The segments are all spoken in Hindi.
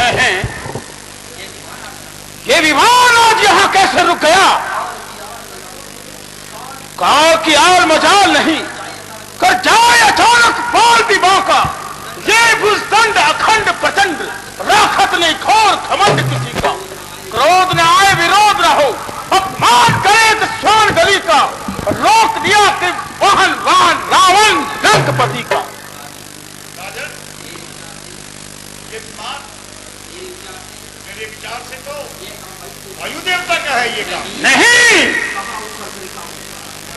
रहे हैं, ये विमान आज यहां कैसे रुक गया? काल की आल मजाल नहीं, कर जाए अचानक बाल विवाह का। ये भुजदंड अखंड प्रचंड, राखत नहीं घोर घमंड किसी का। क्रोध न आए विरोध न हो, अपमान करे तो स्वर्ण गली का। रोक दिया कि वाहन वाहन रावण लंकपति का। राजन, ये विमान मेरे विचार से तो वायु देवता का है ये काम। नहीं,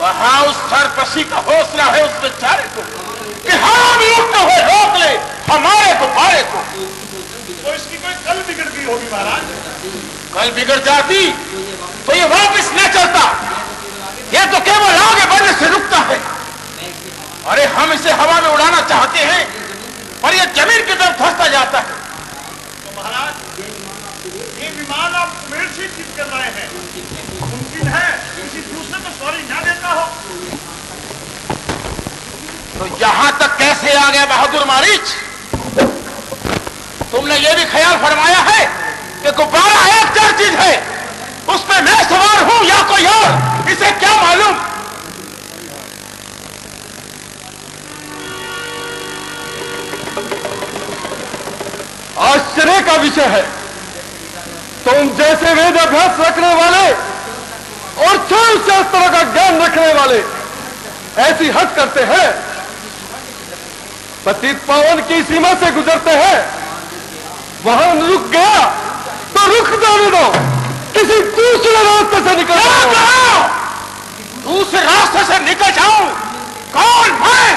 वहां उस सर्पसी का हौसला है उस बेचारे को कि हम लुटते हुए रोक ले हमारे गुब्बारे को। तो इसकी कोई कल बिगड़ गई होगी महाराज। कल बिगड़ जाती तो ये वापस न चलता, ये तो केवल आगे बढ़ने से रुकता है। अरे हम इसे हवा में उड़ाना चाहते हैं पर ये जमीन की तरफ धंसता जाता है। तो महाराज, ये विमान आप कुबेर से जीत कर रहे हैं, मुमकिन है किसी दूसरे को सॉरी ना देता हो। तो यहां तक कैसे आ गया बहादुर मारीच? तुमने ये भी ख्याल फरमाया है कि गुब्बारा एक चार चीज है, उसमें मैं सवार हूं या कोई और, इसे क्या मालूम? आश्चर्य का विषय है, तुम जैसे वेद अभ्यास रखने वाले और चार शास्त्रों का ज्ञान रखने वाले ऐसी हद करते हैं, पतित पावन की सीमा से गुजरते हैं, वहां रुक गया तो रुक जाने दो, किसी दूसरे रास्ते से निकल जाओ। दूसरे रास्ते से निकल जाऊं? कौन मैं?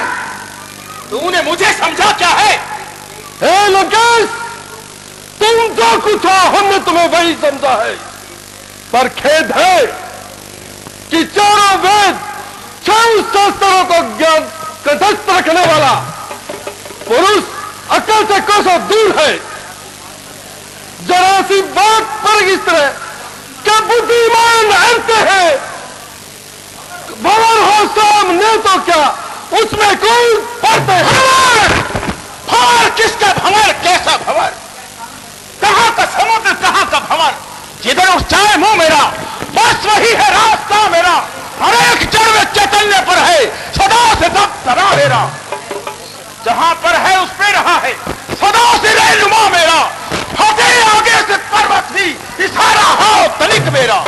तूने मुझे समझा क्या है? हे लंकेश, तुम जो कुछ हो हमने तुम्हें वही समझा है, पर खेद है कि चारों वेद चारों शास्त्रों को ज्ञान कंठस्थ रखने वाला पुरुष अकल से कोसों दूर है। जरा सी बात पर इस तरह क्या बुद्धिमान अंत है, भंवर हो सामने तो क्या उसमें कोई पड़ते हैं? भंवर किसका भंवर? कैसा भंवर? कहां का समुद्र, कहां का भंवर? जिधर उठ जाए मुंह मेरा बस वही है रास्ता मेरा। हर एक जड़ में चैतन्य पर है, सदा से तब तरा मेरा। जहां पर है उस पे रहा है सदा से रहनुमा मेरा। फटे आगे से पर्वत भी इशारा हो तनिक मेरा।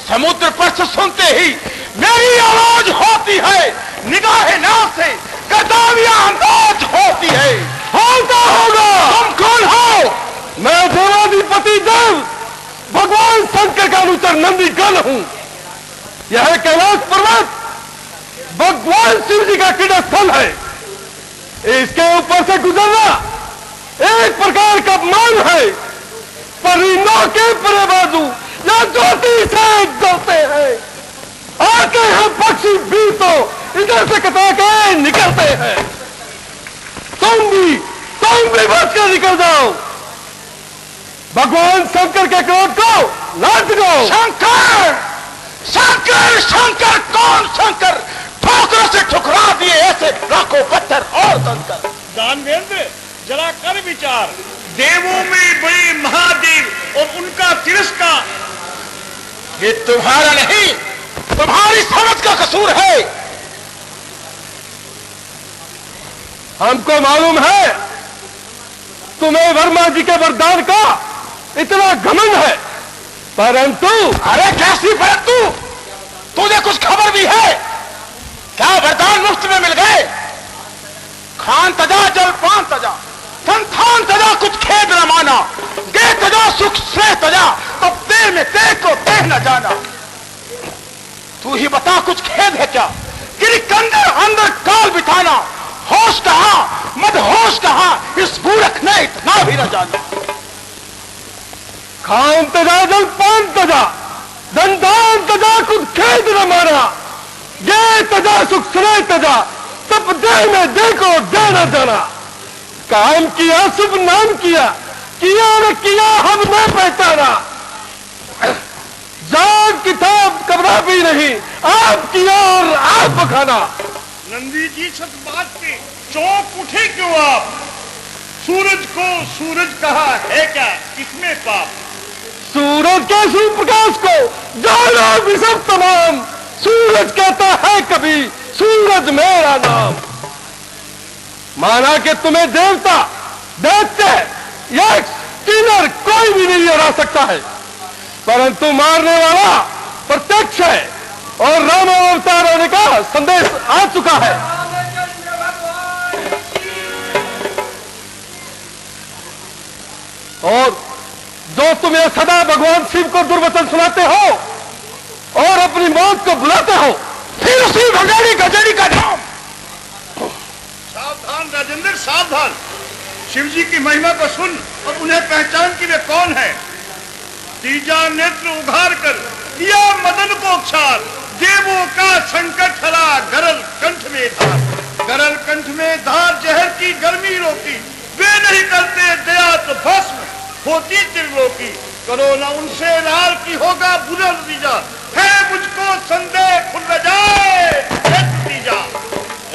समुद्र पर से सुनते ही मेरी आवाज होती है, निगाहे नाव से कदावियां अंदाज होती है। होता होगा। तुम कौन हो? मैं देवाधिपति देव भगवान शंकर का अनुचर नंदीगण हूं। यह कैलाश पर्वत भगवान शिव जी का क्रीड़ा स्थल है। इसके ऊपर से गुजरना एक प्रकार का मान है, पर इनों के परे बाजू या ज्योति से डरते हैं। आके हम पक्षी भी तो इधर से कटा के निकलते हैं। तुम भी बच कर निकल जाओ। भगवान शंकर के क्रोध को लाद दो। शंकर शंकर शंकर, कौन शंकर? ठोकरों से ठुकरा दिए ऐसे लाखों पत्थर और कंकर। दानवेंद्र, जरा कर विचार। देवों में बड़े महादेव और उनका तिरस्कार, ये तुम्हारा नहीं, तुम्हारी समझ का कसूर है। हमको मालूम है तुम्हें वर्मा जी के वरदान का इतना घमंड है, परंतु अरे कैसी परंतु? तुझे कुछ खबर भी है क्या? वरदान मुफ्त में मिल गए? खान तजा जलपान तजा संथान तजा, कुछ खेद न माना। दे तजा सुख श्रेय तजा, अब देर में तेज को देह न जाना। तू ही बता कुछ खेद है क्या? गिरिकंदर अंदर काल बिताना, होश कहां मदहोश कहां, इस मूर्ख ने इतना भी न जाना। खान तजा जलपान तजा धनधान तजा, कुछ खेद न माना। दे तजा सुख श्रेय तजा, तब देह में दे को दे न जाना। काम किया शुभ नाम किया, किया न किया हम न पहचाना। जाग किताब कबरा भी नहीं, आप किया और आप खाना। नंदी जी, सच बात के चौंक उठे क्यों आप? सूरज को सूरज कहा है क्या, इसमें पाप? सूरज के सूर्य प्रकाश को जानो भी सब तमाम, सूरज कहता है कभी सूरज मेरा नाम। माना कि तुम्हें देवता, दैत्य या किन्नर कोई भी नहीं हरा सकता है, परंतु मारने वाला प्रत्यक्ष है और राम अवतार होने का संदेश आ चुका है। और जो तुम्हें सदा भगवान शिव को दुर्वचन सुनाते हो और अपनी मौत को बुलाते हो, फिर उसी भगाड़ी गजड़ी का नाम। सावधान राजेंद्र, सावधान। शिव जी की महिमा को सुन और उन्हें पहचान कि वे कौन है। तीजा नेत्र उघार कर दिया मदन को क्षार, देवों का संकट हरा गरल कंठ में धार। गरल कंठ में धार जहर की गर्मी रोकी, वे नहीं करते दया तो भस्म होती त्रिलोकी। करो न उनसे लाल की होगा बुरा नतीजा, है मुझको संदेह खुल जाए नतीजा।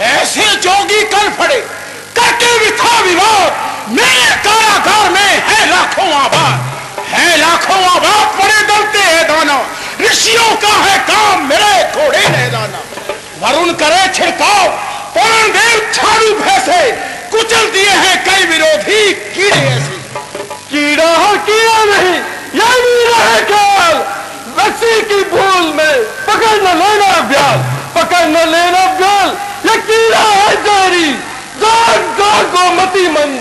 ऐसे जोगी कल पड़े करके भी था विवाद, मेरे कारागार में है लाखों आबाद, है लाखों आबाद पड़े दलते हैं दाना। ऋषियों का है काम, मेरे थोड़े रह दाना। वरुण करे छिड़काव, पवन देव झाड़ू भैसे, कुचल दिए हैं कई विरोधी कीड़े ऐसे। कीड़ा हो कीड़ा नहीं, यह मीरा है ख्याल, रस्सी की भूल में पकड़ न लेना ब्याल, पकड़ न लेना ब्याल। यह कीड़ा है जारी, जाग जाग को मती मन,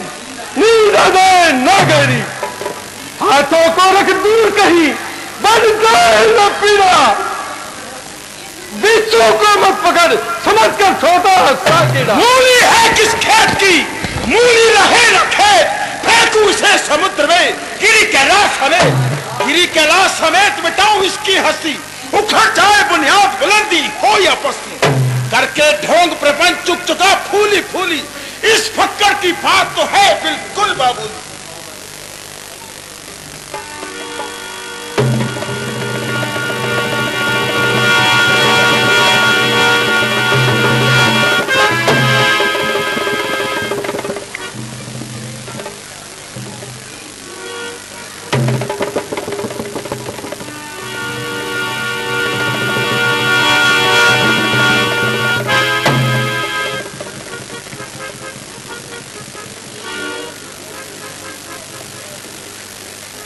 नींद आए न गहरी। हाथों को रख दूर कहीं, बन जाए न पीड़ा, बिच्छू को मत पकड़, समझ कर छोटा सा कीड़ा। मूली है किस खेत की, मूली रहे न खेत, फेंकू इसे समुद्र में, गिरी कैलाश समेत, गिरी कैलाश समेत मिटाऊं इसकी हस्ती। उखड़ जाए बुनियाद बुलंदी हो या पस्ती, करके ढोंग प्रपंच चुक चुका फूली फूली। इस फक्कड़ की बात तो है बिल्कुल बाबूली।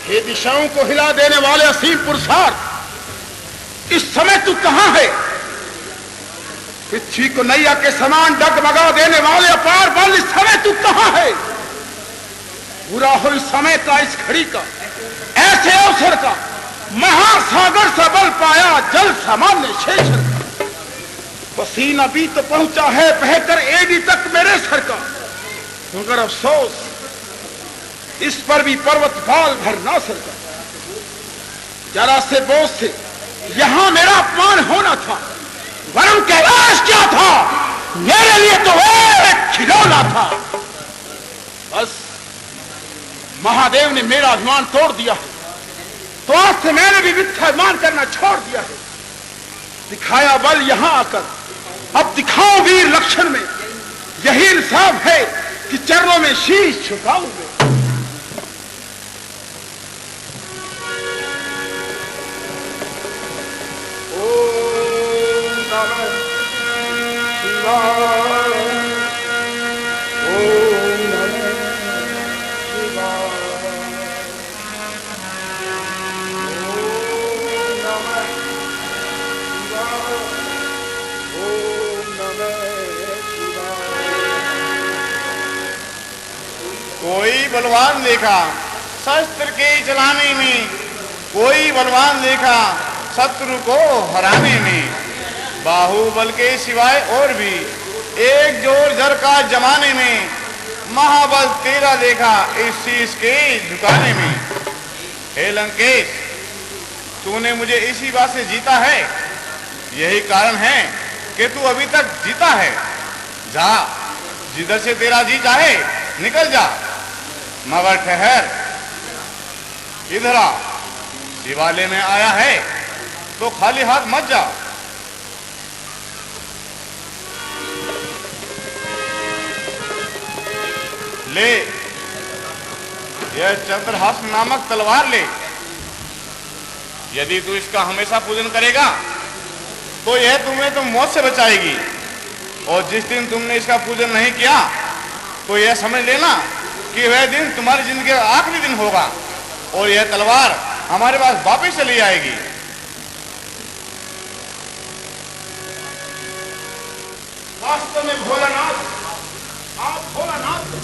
हे दिशाओं को हिला देने वाले असीम पुरुषार्थ, इस समय तू कहां है? पृथ्वी को नैया के समान डगमगा देने वाले अपार बल, इस समय तू कहां है? पूरा हो इस समय का, इस घड़ी का, ऐसे अवसर का, महासागर सा बल पाया जल सामान्य शेषर का। पसीना भी तो पहुंचा है बहकर एडी तक मेरे सर का, मगर अफसोस इस पर भी पर्वत बाल भर ना सका। जरा से बोझ से यहां मेरा अपमान होना था, वरुण कैलाश क्या था, मेरे लिए तो एक खिलौना था। बस महादेव ने मेरा अभिमान तोड़ दिया है, तो आज से मैंने भी मिथ्याभिमान करना छोड़ दिया है। दिखाया बल यहां आकर, अब दिखाओ वीर लक्षण में, यही इंसाफ है कि चरणों में शीश झुकाऊंगे। कोई बलवान देखा शस्त्र के चलाने में, कोई बलवान देखा शत्रु को हराने में। बाहुबल के सिवाय और भी एक जोर जर का जमाने में, महाबल तेरा देखा इस शीश के झुकाने में। हे लंकेश, तूने मुझे इसी बात से जीता है, यही कारण है कि तू अभी तक जीता है। जा, जिधर से तेरा जी चाहे निकल जा, मगर ठहर, इधर आ। शिवालय में आया है तो खाली हाथ मत जा। ले, यह चंद्रहास नामक तलवार ले। यदि तू इसका हमेशा पूजन करेगा तो यह तुम्हें तो मौत से बचाएगी, और जिस दिन तुमने इसका पूजन नहीं किया तो यह समझ लेना कि वह दिन तुम्हारी जिंदगी का आखिरी दिन होगा, और यह तलवार हमारे पास वापस चली आएगी। वास्तव में भोलानाथ, आप भोलानाथ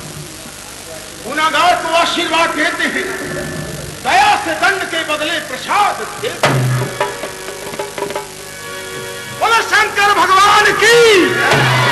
गुनाहगार को आशीर्वाद देते हैं, दया से दंड के बदले प्रसाद देते हैं। बोलो शंकर भगवान की।